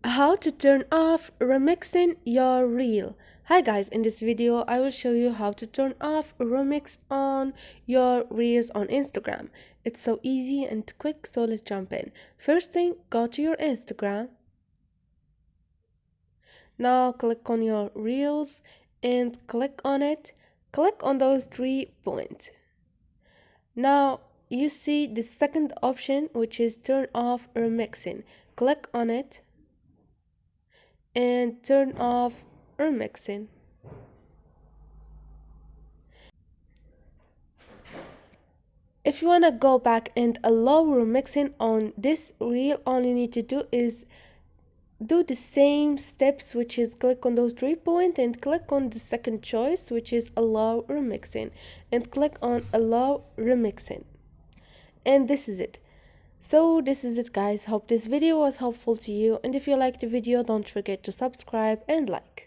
How to turn off remixing your reel. Hi guys, in this video I will show you how to turn off remix on your reels on Instagram. It's so easy and quick, so let's jump in. First thing, go to your Instagram. Now click on your reels and click on it. Click on those 3 points. Now you see the second option, which is turn off remixing. Click on it and turn off remixing. If you want to go back and allow remixing on this reel, all you need to do is do the same steps, which is click on those 3 points and click on the second choice, which is allow remixing, and click on allow remixing. And this is it. So this is it guys. Hope this video was helpful to you, and if you liked the video, don't forget to subscribe and like.